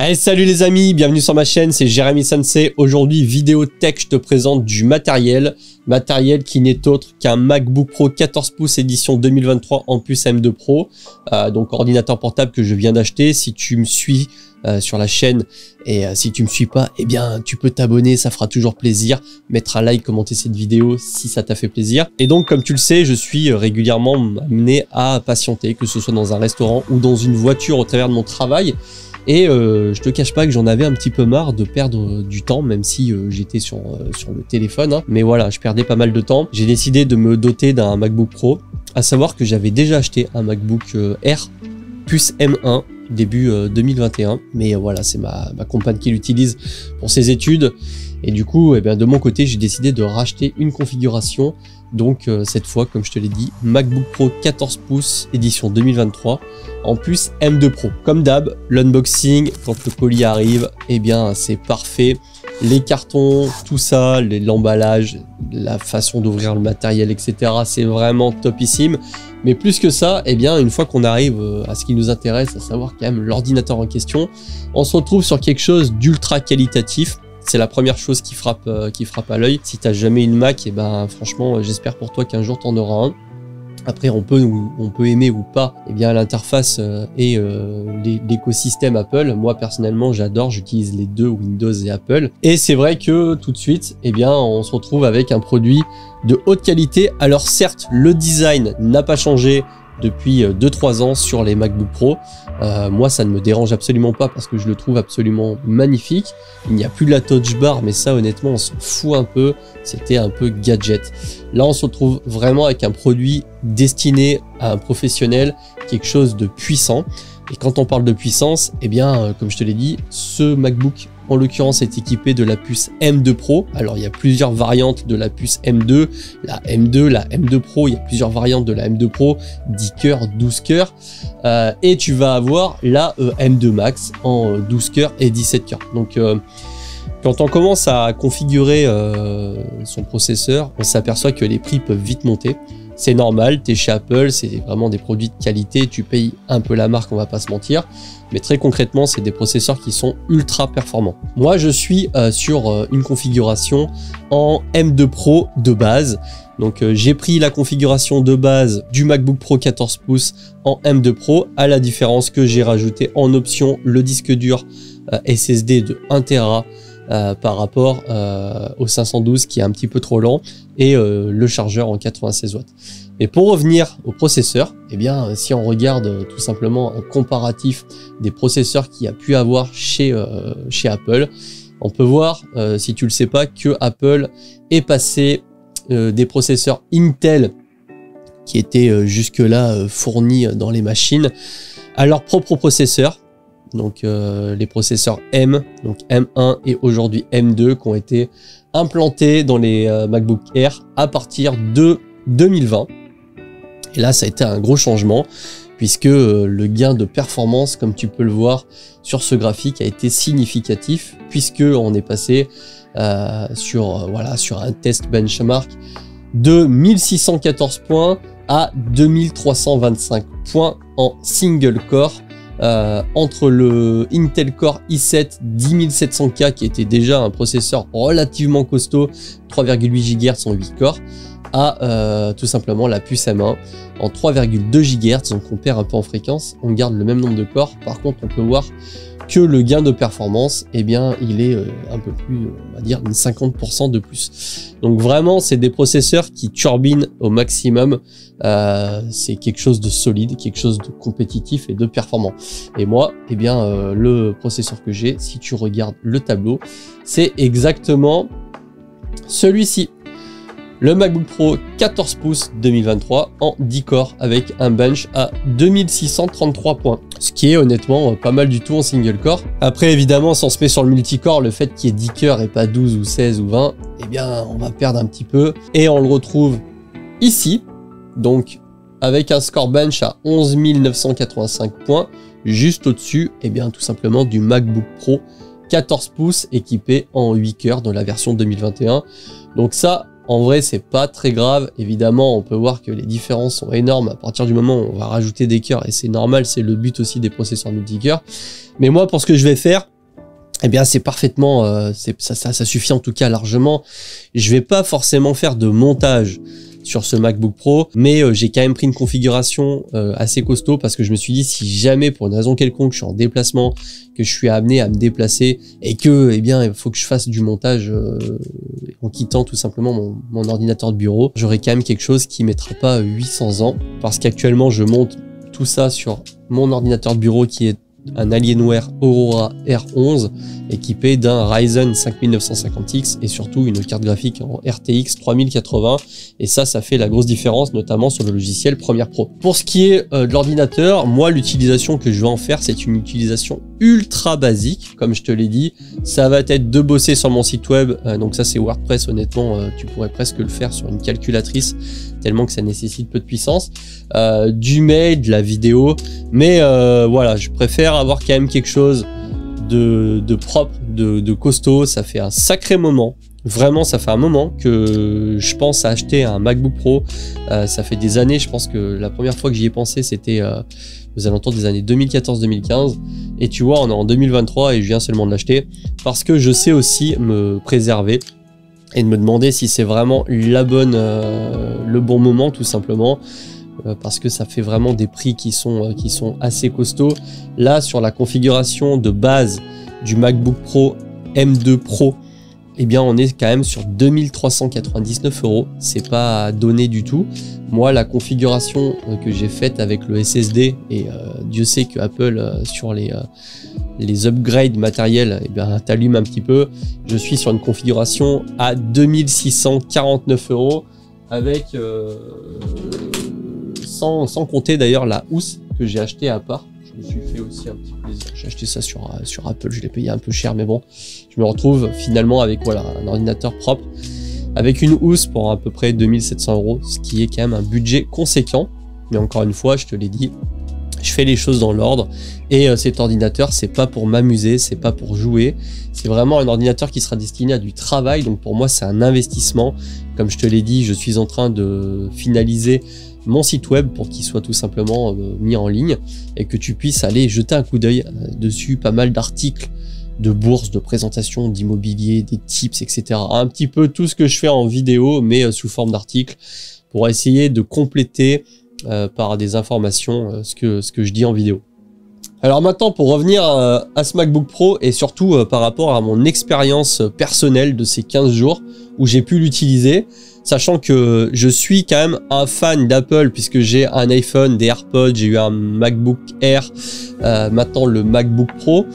Allez, salut les amis, bienvenue sur ma chaîne, c'est Jérémy Sensei. Aujourd'hui, vidéo tech, je te présente du matériel qui n'est autre qu'un MacBook Pro 14 pouces édition 2023 en puce M2 Pro. Donc ordinateur portable que je viens d'acheter. Si tu me suis sur la chaîne et si tu me suis pas, eh bien tu peux t'abonner, ça fera toujours plaisir. Mettre un like, commenter cette vidéo si ça t'a fait plaisir. Et donc comme tu le sais, je suis régulièrement amené à patienter, que ce soit dans un restaurant ou dans une voiture au travers de mon travail. Et je te cache pas que j'en avais un petit peu marre de perdre du temps, même si j'étais sur le téléphone, hein. Mais voilà, je perdais pas mal de temps. J'ai décidé de me doter d'un MacBook Pro, à savoir que j'avais déjà acheté un MacBook Air puce M1 début 2021. Mais voilà, c'est ma compagne qui l'utilise pour ses études. Et du coup, eh bien, de mon côté, j'ai décidé de racheter une configuration. Donc cette fois, comme je te l'ai dit, MacBook Pro 14 pouces édition 2023 en plus M2 Pro. Comme d'hab, l'unboxing, quand le colis arrive, eh bien c'est parfait. Les cartons, tout ça, l'emballage, la façon d'ouvrir le matériel, etc. C'est vraiment topissime. Mais plus que ça, eh bien une fois qu'on arrive à ce qui nous intéresse, à savoir quand même l'ordinateur en question, on se retrouve sur quelque chose d'ultra qualitatif. C'est la première chose qui frappe à l'œil. Si tu n'as jamais une Mac, et ben franchement, j'espère pour toi qu'un jour tu en auras un. Après, on peut aimer ou pas eh bien l'interface et l'écosystème Apple. Moi personnellement, j'adore, j'utilise les deux, Windows et Apple. Et c'est vrai que tout de suite, eh bien, on se retrouve avec un produit de haute qualité. Alors certes, le design n'a pas changé depuis 2-3 ans sur les MacBook Pro. Moi, ça ne me dérange absolument pas parce que je le trouve absolument magnifique. Il n'y a plus de la touch bar, mais ça, honnêtement, on s'en fout un peu. C'était un peu gadget. Là, on se retrouve vraiment avec un produit destiné à un professionnel, quelque chose de puissant. Et quand on parle de puissance, eh bien, comme je te l'ai dit, ce MacBook, en l'occurrence, est équipé de la puce M2 Pro. Alors, il y a plusieurs variantes de la puce M2, la M2, la M2 Pro. Il y a plusieurs variantes de la M2 Pro, 10 cœurs, 12 cœurs. Et tu vas avoir la M2 Max en 12 cœurs et 17 cœurs. Donc, quand on commence à configurer son processeur, on s'aperçoit que les prix peuvent vite monter. C'est normal, tu es chez Apple, c'est vraiment des produits de qualité, tu payes un peu la marque, on va pas se mentir. Mais très concrètement, c'est des processeurs qui sont ultra performants. Moi, je suis sur une configuration en M2 Pro de base. Donc, j'ai pris la configuration de base du MacBook Pro 14 pouces en M2 Pro, à la différence que j'ai rajouté en option le disque dur SSD de 1 Tera par rapport au 512 qui est un petit peu trop lent et le chargeur en 96 watts. Et pour revenir au processeur, eh bien, si on regarde tout simplement un comparatif des processeurs qu'il y a pu avoir chez Apple, on peut voir, si tu le sais pas, que Apple est passé des processeurs Intel qui étaient jusque-là fournis dans les machines à leur propre processeur. Donc les processeurs M, donc M1 et aujourd'hui M2 qui ont été implantés dans les MacBook Air à partir de 2020. Et là, ça a été un gros changement puisque le gain de performance, comme tu peux le voir sur ce graphique, a été significatif puisque on est passé sur un test benchmark de 1614 points à 2325 points en single core. Entre le Intel Core i7 10700K qui était déjà un processeur relativement costaud, 3,8 GHz en 8 corps, à tout simplement la puce M1 en 3,2 GHz, donc on perd un peu en fréquence, on garde le même nombre de corps. Par contre, on peut voir que le gain de performance, eh bien, il est un peu plus, on va dire, 50% de plus. Donc vraiment, c'est des processeurs qui turbinent au maximum. C'est quelque chose de solide, quelque chose de compétitif et de performant. Et moi, eh bien, le processeur que j'ai, si tu regardes le tableau, c'est exactement celui-ci. Le MacBook Pro 14 pouces 2023 en 10 corps avec un bench à 2633 points. Ce qui est honnêtement pas mal du tout en single core. Après évidemment, si on se met sur le multicore, le fait qu'il y ait 10 cœurs et pas 12 ou 16 ou 20, eh bien on va perdre un petit peu. Et on le retrouve ici, donc avec un score bench à 11 985 points, juste au-dessus, eh bien tout simplement du MacBook Pro 14 pouces équipé en 8 cœurs dans la version 2021. Donc ça, En vrai, c'est pas très grave. Évidemment, on peut voir que les différences sont énormes à partir du moment où on va rajouter des cœurs, et c'est normal, c'est le but aussi des processeurs multi-cœurs. Mais moi, pour ce que je vais faire, eh bien, c'est parfaitement, ça suffit en tout cas largement. Je vais pas forcément faire de montage sur ce MacBook Pro, mais j'ai quand même pris une configuration assez costaud parce que je me suis dit, si jamais pour une raison quelconque je suis en déplacement, que je suis amené à me déplacer et que, eh bien, il faut que je fasse du montage en quittant tout simplement mon ordinateur de bureau, j'aurai quand même quelque chose qui mettra pas 800 ans, parce qu'actuellement je monte tout ça sur mon ordinateur de bureau qui est un Alienware Aurora R11 équipé d'un Ryzen 5950X et surtout une carte graphique en RTX 3080, et ça fait la grosse différence, notamment sur le logiciel Premiere Pro. Pour ce qui est de l'ordinateur, moi l'utilisation que je vais en faire, c'est une utilisation ultra basique, comme je te l'ai dit. Ça va être de bosser sur mon site web, donc ça c'est WordPress, honnêtement tu pourrais presque le faire sur une calculatrice tellement que ça nécessite peu de puissance, du mail, de la vidéo, mais voilà, je préfère avoir quand même quelque chose de propre, de costaud. Ça fait un sacré moment, vraiment ça fait un moment que je pense à acheter un MacBook Pro. Ça fait des années, je pense que la première fois que j'y ai pensé c'était aux alentours des années 2014-2015, et tu vois on est en 2023 et je viens seulement de l'acheter parce que je sais aussi me préserver et de me demander si c'est vraiment le bon moment, tout simplement, parce que ça fait vraiment des prix qui sont assez costauds. Là, sur la configuration de base du MacBook Pro M2 Pro, eh bien on est quand même sur 2399 €, c'est pas donné du tout. Moi, la configuration que j'ai faite avec le SSD, et Dieu sait que Apple sur les upgrades matériels, eh bien t'allumes un petit peu. Je suis sur une configuration à 2649 € avec sans compter d'ailleurs la housse que j'ai acheté à part. Je me suis fait aussi un petit plaisir. J'ai acheté ça sur Apple, je l'ai payé un peu cher, mais bon, je me retrouve finalement avec voilà un ordinateur propre avec une housse pour à peu près 2700 €, ce qui est quand même un budget conséquent. Mais encore une fois, je te l'ai dit, je fais les choses dans l'ordre, et cet ordinateur, c'est pas pour m'amuser, c'est pas pour jouer, c'est vraiment un ordinateur qui sera destiné à du travail. Donc pour moi, c'est un investissement. Comme je te l'ai dit, je suis en train de finaliser mon site web pour qu'il soit tout simplement mis en ligne et que tu puisses aller jeter un coup d'œil dessus. Pas mal d'articles de bourse, de présentation d'immobilier, des tips, etc. Un petit peu tout ce que je fais en vidéo, mais sous forme d'articles, pour essayer de compléter par des informations ce que je dis en vidéo. Alors maintenant, pour revenir à ce MacBook Pro, et surtout par rapport à mon expérience personnelle de ces 15 jours où j'ai pu l'utiliser, sachant que je suis quand même un fan d'Apple puisque j'ai un iPhone, des AirPods, j'ai eu un MacBook Air, maintenant le MacBook Pro.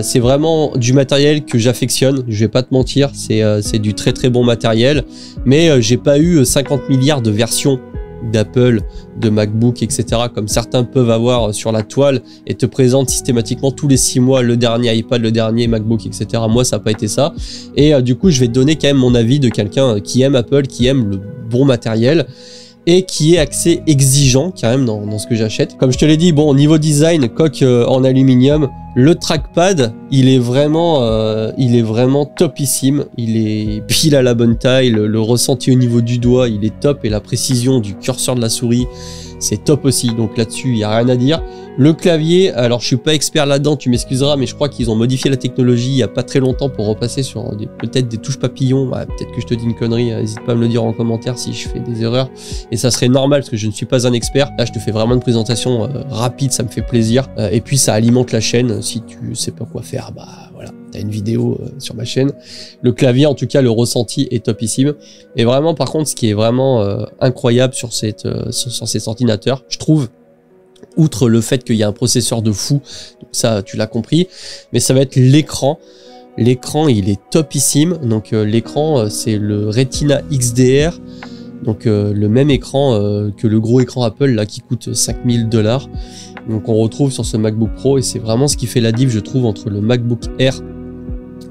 C'est vraiment du matériel que j'affectionne, je vais pas te mentir, c'est du très très bon matériel, mais j'ai pas eu 50 milliards de versions d'Apple, de MacBook, etc. comme certains peuvent avoir sur la toile et te présentent systématiquement tous les 6 mois le dernier iPad, le dernier MacBook, etc. Moi, ça n'a pas été ça. Et du coup, je vais te donner quand même mon avis de quelqu'un qui aime Apple, qui aime le bon matériel et qui est assez exigeant quand même dans ce que j'achète. Comme je te l'ai dit, bon, niveau design, coque en aluminium, le trackpad, il est vraiment topissime, il est pile à la bonne taille, le ressenti au niveau du doigt, il est top, et la précision du curseur de la souris, c'est top aussi, donc là-dessus, il n'y a rien à dire. Le clavier, alors je suis pas expert là-dedans, tu m'excuseras, mais je crois qu'ils ont modifié la technologie il y a pas très longtemps pour repasser sur peut-être des touches papillons. Ouais, peut-être que je te dis une connerie, n'hésite pas à me le dire en commentaire si je fais des erreurs, et ça serait normal parce que je ne suis pas un expert. Là, je te fais vraiment une présentation rapide, ça me fait plaisir, et puis ça alimente la chaîne. Si tu sais pas quoi faire, bah voilà, t'as une vidéo sur ma chaîne. Le clavier, en tout cas, le ressenti est topissime. Et vraiment, par contre, ce qui est vraiment incroyable sur cet ordinateur, je trouve, outre le fait qu'il y a un processeur de fou, donc ça tu l'as compris, mais ça va être l'écran. L'écran, il est topissime. Donc l'écran, c'est le Retina XDR, donc le même écran que le gros écran Apple là qui coûte 5000 $. Donc on retrouve sur ce MacBook Pro, et c'est vraiment ce qui fait la diff, je trouve, entre le MacBook Air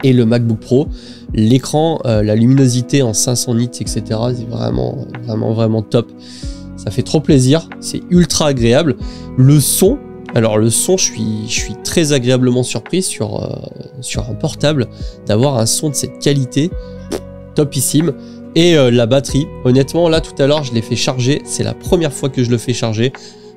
et le MacBook Pro. L'écran, la luminosité en 500 nits, etc. c'est vraiment top. Ça fait trop plaisir, c'est ultra agréable. Le son, alors le son, je suis très agréablement surpris sur un portable d'avoir un son de cette qualité, topissime. Et la batterie, honnêtement là tout à l'heure je l'ai fait charger, c'est la première fois que je le fais charger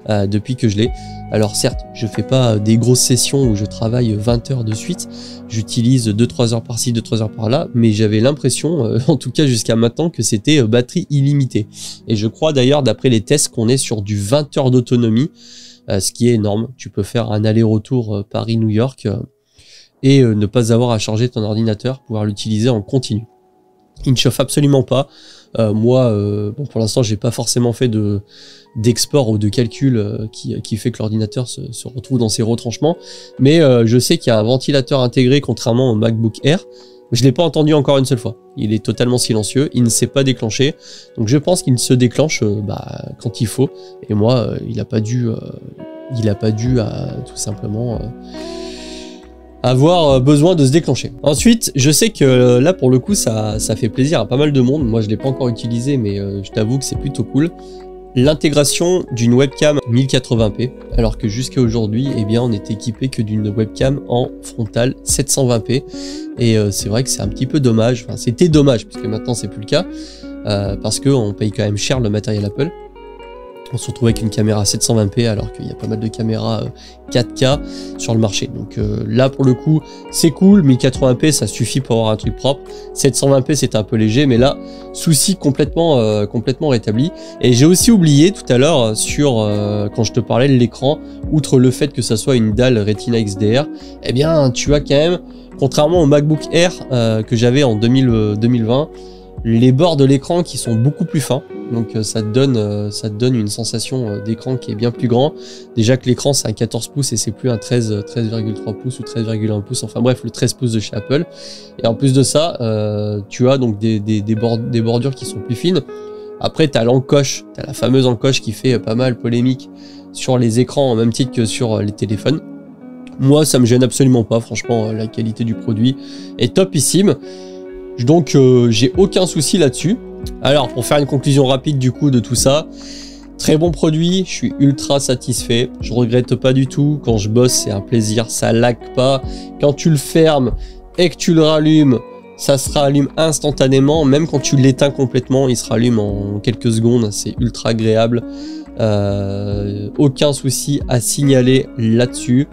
depuis que je l'ai. Alors certes, je fais pas des grosses sessions où je travaille 20 heures de suite, j'utilise 2-3 heures par-ci, 2-3 heures par-là, mais j'avais l'impression, en tout cas jusqu'à maintenant, que c'était batterie illimitée. Et je crois d'ailleurs, d'après les tests, qu'on est sur du 20 heures d'autonomie, ce qui est énorme. Tu peux faire un aller-retour Paris-New York et ne pas avoir à charger ton ordinateur, pouvoir l'utiliser en continu. Il ne chauffe absolument pas. Moi, bon, pour l'instant, j'ai pas forcément fait d'export ou de calcul qui fait que l'ordinateur se retrouve dans ses retranchements. Mais je sais qu'il y a un ventilateur intégré, contrairement au MacBook Air. Je l'ai pas entendu encore une seule fois. Il est totalement silencieux, il ne s'est pas déclenché. Donc je pense qu'il se déclenche quand il faut. Et moi, il a pas dû tout simplement avoir besoin de se déclencher. Ensuite, je sais que là pour le coup ça fait plaisir à pas mal de monde. Moi je l'ai pas encore utilisé, mais je t'avoue que c'est plutôt cool. L'intégration d'une webcam 1080p, alors que jusqu'à aujourd'hui, eh bien, on est équipé que d'une webcam en frontale 720p. Et c'est vrai que c'est un petit peu dommage. Enfin, c'était dommage puisque maintenant c'est plus le cas parce que on paye quand même cher le matériel Apple. On se retrouve avec une caméra 720p alors qu'il y a pas mal de caméras 4K sur le marché. Donc là pour le coup c'est cool, 1080p ça suffit pour avoir un truc propre. 720p c'est un peu léger, mais là souci complètement rétabli. Et j'ai aussi oublié tout à l'heure sur quand je te parlais de l'écran, outre le fait que ça soit une dalle Retina XDR, eh bien tu as quand même, contrairement au MacBook Air que j'avais en 2020, les bords de l'écran qui sont beaucoup plus fins. Donc ça te donne une sensation d'écran qui est bien plus grand. Déjà que l'écran c'est un 14 pouces et c'est plus un 13,3 pouces ou 13,1 pouces. Enfin bref, le 13 pouces de chez Apple. Et en plus de ça, tu as donc des bordures qui sont plus fines. Après, tu as l'encoche, tu as la fameuse encoche qui fait pas mal polémique sur les écrans, en même titre que sur les téléphones. Moi, ça me gêne absolument pas. Franchement, la qualité du produit est topissime. Donc j'ai aucun souci là-dessus. Alors pour faire une conclusion rapide du coup de tout ça, très bon produit, je suis ultra satisfait, je regrette pas du tout, quand je bosse c'est un plaisir, ça lag pas, quand tu le fermes et que tu le rallumes, ça se rallume instantanément, même quand tu l'éteins complètement, il se rallume en quelques secondes, c'est ultra agréable, aucun souci à signaler là-dessus.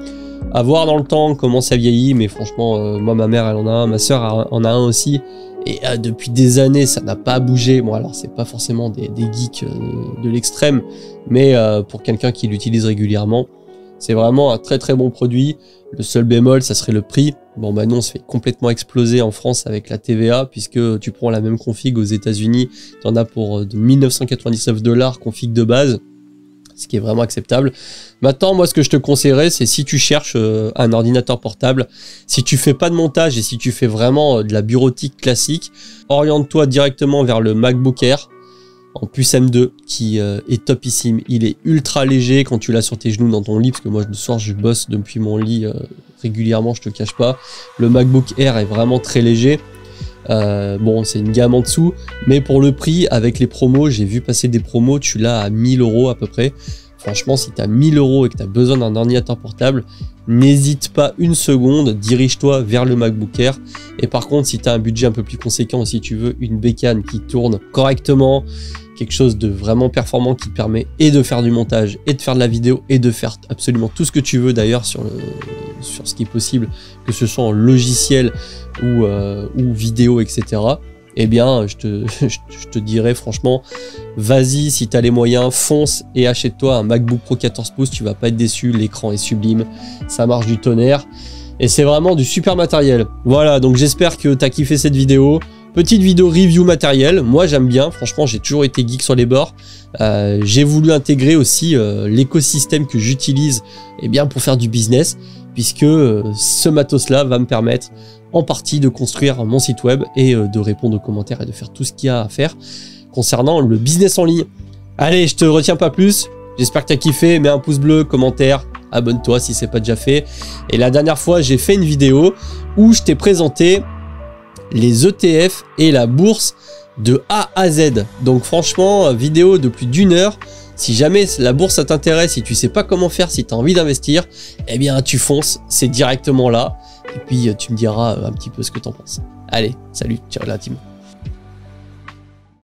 À voir dans le temps comment ça vieillit, mais franchement, moi ma mère elle en a un, ma soeur en a un aussi, et depuis des années ça n'a pas bougé. Bon alors c'est pas forcément des geeks de l'extrême, mais pour quelqu'un qui l'utilise régulièrement, c'est vraiment un très très bon produit. Le seul bémol ça serait le prix. Bon bah non, on se fait complètement exploser en France avec la TVA, puisque tu prends la même config aux États-Unis, tu en as pour 1999 $ config de base, ce qui est vraiment acceptable. Maintenant, moi, ce que je te conseillerais, c'est si tu cherches un ordinateur portable, si tu fais pas de montage et si tu fais vraiment de la bureautique classique, oriente-toi directement vers le MacBook Air en puce M2 qui est topissime. Il est ultra léger quand tu l'as sur tes genoux dans ton lit, parce que moi, le soir, je bosse depuis mon lit régulièrement, je te cache pas. Le MacBook Air est vraiment très léger. Bon, c'est une gamme en dessous, mais pour le prix, avec les promos, j'ai vu passer des promos, tu l'as à 1000 € à peu près. Franchement, si tu as 1000 € et que tu as besoin d'un ordinateur portable, n'hésite pas une seconde, dirige-toi vers le MacBook Air. Et par contre, si tu as un budget un peu plus conséquent et si tu veux une bécane qui tourne correctement, quelque chose de vraiment performant qui te permet et de faire du montage et de faire de la vidéo et de faire absolument tout ce que tu veux d'ailleurs sur ce qui est possible, que ce soit en logiciel ou vidéo, etc. Eh bien, je te dirais franchement, vas-y, si tu as les moyens, fonce et achète-toi un MacBook Pro 14 pouces, tu vas pas être déçu, l'écran est sublime, ça marche du tonnerre, et c'est vraiment du super matériel. Voilà, donc j'espère que tu as kiffé cette vidéo. Petite vidéo review matériel, moi j'aime bien, franchement j'ai toujours été geek sur les bords. J'ai voulu intégrer aussi l'écosystème que j'utilise pour faire du business, puisque ce matos-là va me permettre en partie de construire mon site web et de répondre aux commentaires et de faire tout ce qu'il y a à faire concernant le business en ligne. Allez, je te retiens pas plus, j'espère que tu as kiffé, mets un pouce bleu, commentaire, abonne-toi si c'est pas déjà fait. Et la dernière fois, j'ai fait une vidéo où je t'ai présenté les ETF et la bourse de A à Z. Donc franchement, vidéo de plus d'1 heure. Si jamais la bourse ça t'intéresse, si tu sais pas comment faire, si tu as envie d'investir, eh bien tu fonces, c'est directement là. Et puis tu me diras un petit peu ce que t'en penses. Allez, salut, ciao la team.